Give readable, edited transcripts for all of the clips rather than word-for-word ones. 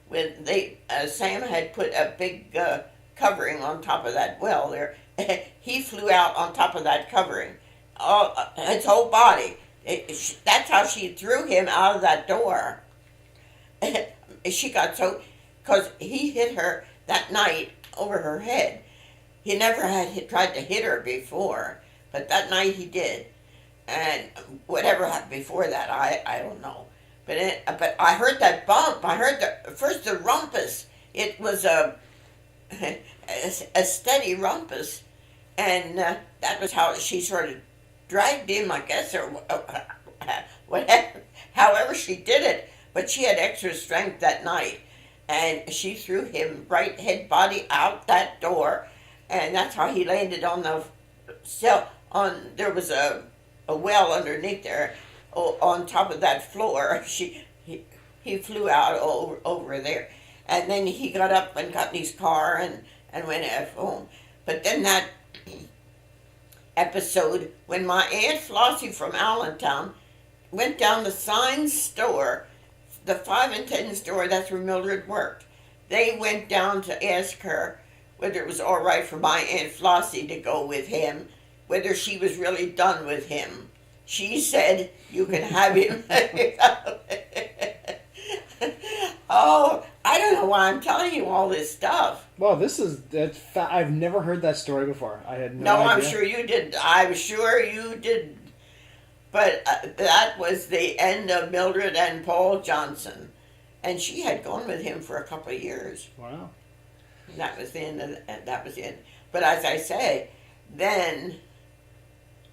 when Sam had put a big covering on top of that well there. He flew out on top of that covering, all his whole body. That's how she threw him out of that door. She got so, because he hit her that night over her head. He never had tried to hit her before, but that night he did. And whatever happened before that, I don't know. But I heard that bump. I heard first the rumpus. It was a steady rumpus, and that was how she sort of dragged him, I guess, or whatever. However she did it, but she had extra strength that night, and she threw him right head body out that door, and that's how he landed on the cell. On there was a well underneath there, on top of that floor. He flew out over there, and then he got up and got in his car and went home. But then that episode when my Aunt Flossie from Allentown went down the sign store, the 5 and 10 store, that's where Mildred worked. They went down to ask her whether it was all right for my Aunt Flossie to go with him, whether she was really done with him. She said, "You can have him." Oh, I don't know why I'm telling you all this stuff. Well, I've never heard that story before. I had no idea. I'm sure you did. I'm sure you did. But that was the end of Mildred and Paul Johnson. And she had gone with him for a couple of years. Wow. That was the end that was the end. But as I say, then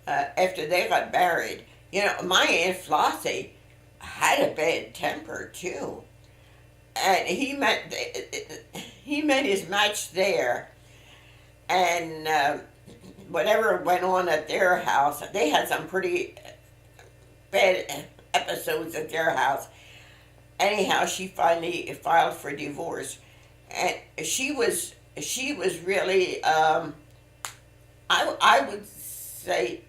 after they got married, my Aunt Flossie had a bad temper too. And he met his match there, and whatever went on at their house, they had some pretty bad episodes at their house. Anyhow, she finally filed for divorce, and she was really I would say,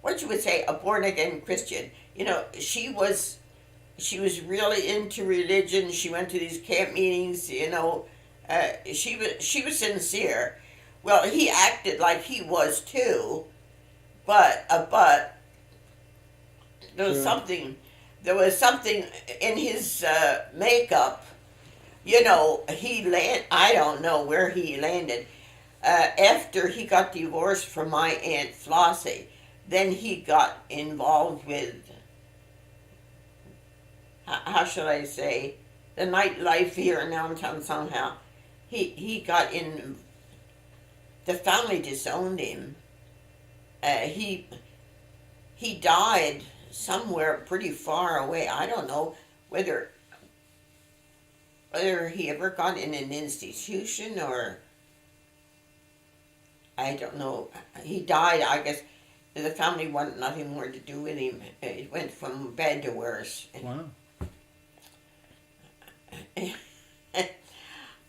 what you would say, a born again Christian. She was really into religion. She went to these camp meetings. She was sincere. Well, he acted like he was too, but there was something. There was something in his makeup. I don't know where he landed. After he got divorced from my Aunt Flossie, then he got involved with, how should I say, the nightlife here in Allentown somehow. He got in, the family disowned him. He died somewhere pretty far away. I don't know whether he ever got in an institution, or I don't know. He died, I guess. The family wanted nothing more to do with him. It went from bad to worse. Wow.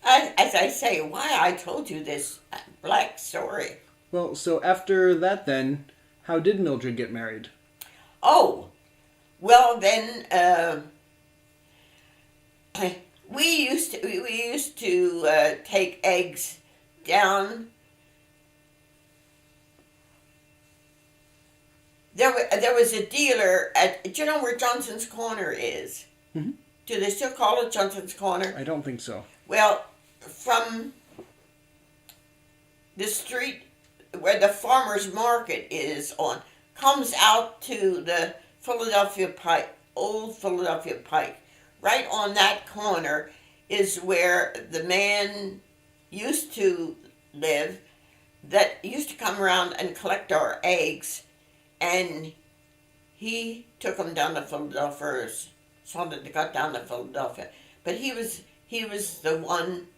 As I say, why I told you this black story. Well, so after that then, how did Mildred get married? Oh, well then, we used to take eggs down. There was a dealer do you know where Johnson's Corner is? Mm-hmm. Do they still call it Johnson's Corner? I don't think so. Well, from the street where the farmer's market is comes out to the Philadelphia Pike, old Philadelphia Pike. Right on that corner is where the man used to live that used to come around and collect our eggs, and he took them down to Philadelphia, so that they got down to Philadelphia. But he was the one,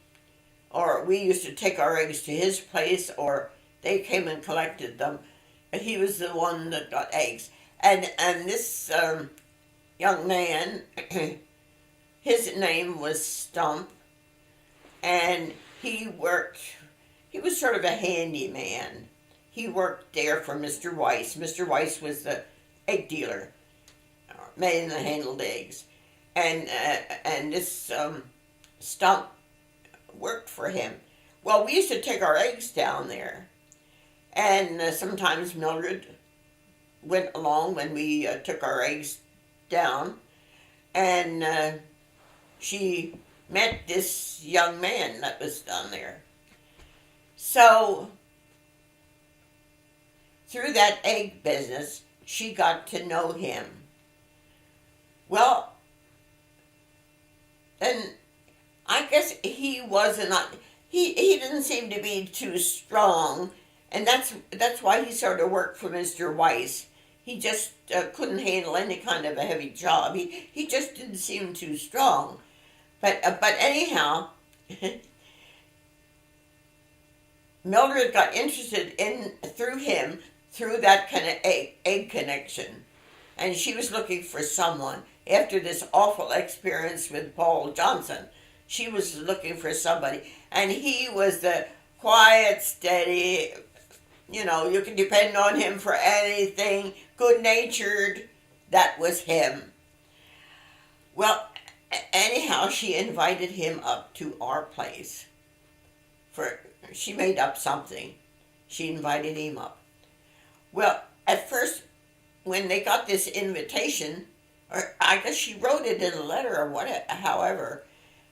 or we used to take our eggs to his place, or they came and collected them. But he was the one that got eggs. And this young man, his name was Stump, and he was sort of a handyman. He worked there for Mr. Weiss. Mr. Weiss was the egg dealer, made and handled eggs. and this Stump worked for him. Well, we used to take our eggs down there, and sometimes Mildred went along when we took our eggs down, and she met this young man that was down there. So through that egg business, she got to know him. Well, and I guess he wasn't. He didn't seem to be too strong, and that's why he sort of worked for Mr. Weiss. He just couldn't handle any kind of a heavy job. He just didn't seem too strong. But anyhow, Mildred got interested in through him through that kind of egg connection, and she was looking for someone after this awful experience with Paul Johnson. She was looking for somebody, and he was the quiet, steady, you can depend on him for anything, good-natured. That was him. Well, anyhow, she invited him up to our place. She made up something. She invited him up. Well, at first, when they got this invitation, or I guess she wrote it in a letter or whatever, however,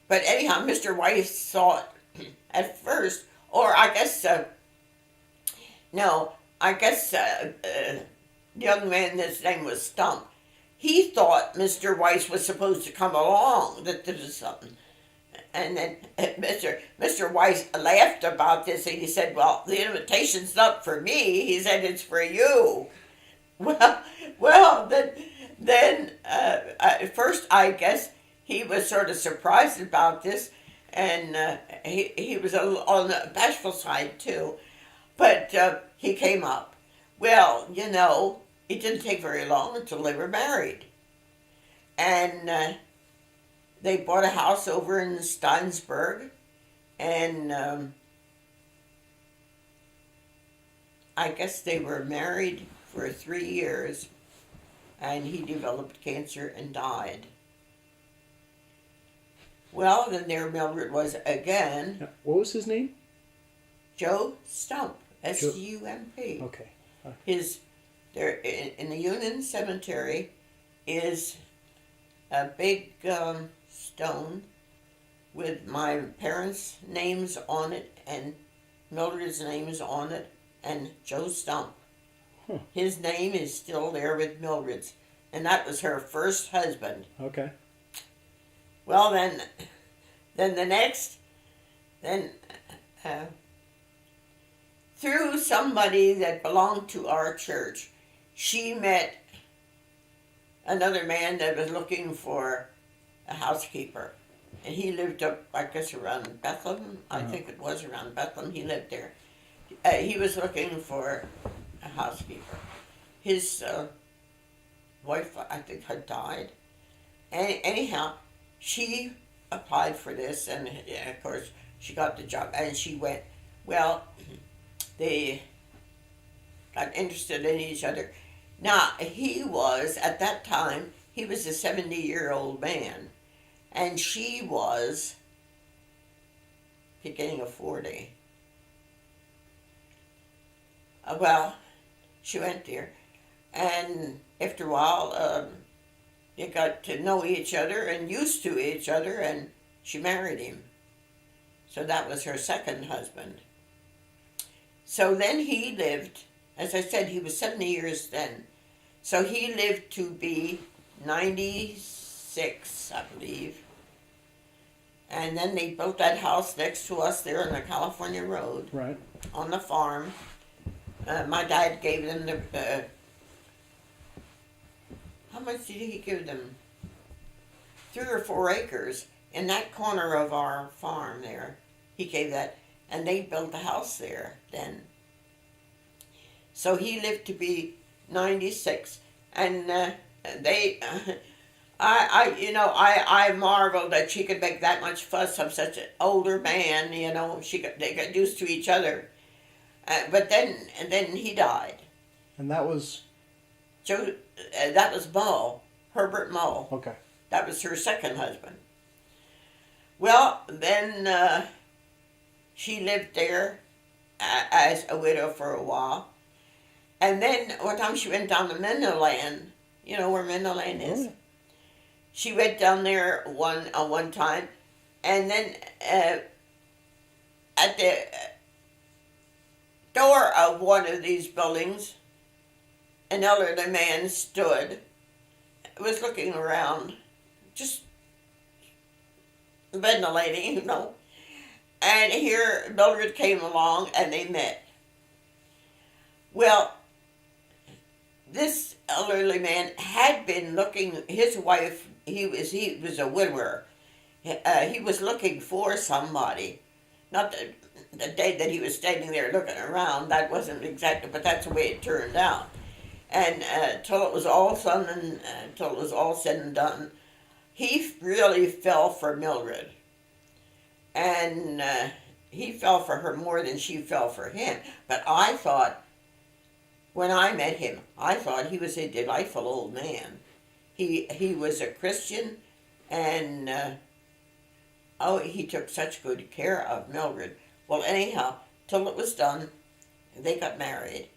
but anyhow, Mr. Weiss saw it at first, or I guess, the young man, his name was Stump. He thought Mr. Weiss was supposed to come along, that there was something. And then Mr. Weiss laughed about this, and he said, well, the invitation's not for me. He said, it's for you. Well, then at first, I guess, he was sort of surprised about this, and he was on the bashful side, too. But he came up. Well, it didn't take very long until they were married. And they bought a house over in Steinsburg, and I guess they were married for 3 years, and he developed cancer and died. Well, then there Mildred was again. What was his name? Joe Stump, S-U-M-P. Okay. There in the Union Cemetery is a big stone with my parents' names on it and Mildred's name is on it and Joe Stump. His name is still there with Mildred's, and that was her first husband. Okay. Well, through somebody that belonged to our church, she met another man that was looking for a housekeeper. And he lived up, I guess, around Bethlehem. I think it was around Bethlehem. He lived there. He was looking for a housekeeper. His wife, I think, had died. Anyhow, she applied for this, and of course, she got the job, and she went. Well, they got interested in each other. Now, at that time, he was a 70-year-old man, and she was beginning of 40. Well, she went there, and after a while, they got to know each other and used to each other, and she married him. So that was her second husband. So then he lived, as I said, he was 70 years then. So he lived to be 96, I believe. And then they built that house next to us there on the California Road. Right. On the farm. My dad gave them how much did he give them? 3 or 4 acres in that corner of our farm there. He gave that, and they built a house there then. So he lived to be 96, and I marveled that she could make that much fuss of such an older man. They got used to each other, but then he died. And that was Joe. That was Mull, Herbert Mull. Okay. That was her second husband. Well, then she lived there as a widow for a while. And then one time she went down to Minnoland. You know where Minnoland is? Oh. She went down there one time. And then at the door of one of these buildings, an elderly man stood, was looking around, just ventilating, you know. And here Mildred came along and they met. Well, this elderly man had been looking, his wife, he was a widower. He was looking for somebody. Not the day that he was standing there looking around, that wasn't exactly, but that's the way it turned out. And till it was all said and done, he really fell for Mildred. And he fell for her more than she fell for him. But I thought, when I met him, I thought he was a delightful old man. He was a Christian, and he took such good care of Mildred. Well, anyhow, till it was done, they got married.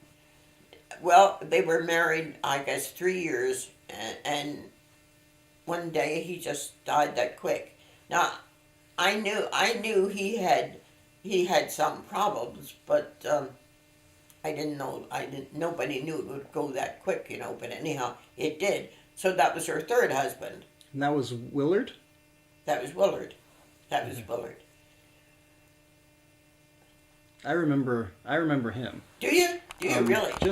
Well, they were married, I guess, 3 years, and one day he just died that quick. Now, I knew he had some problems, but I didn't know. Nobody knew it would go that quick, you know. But anyhow, it did. So that was her third husband. And that was Willard? That was Willard. That was Willard. I remember him. Do you? Do you really? Just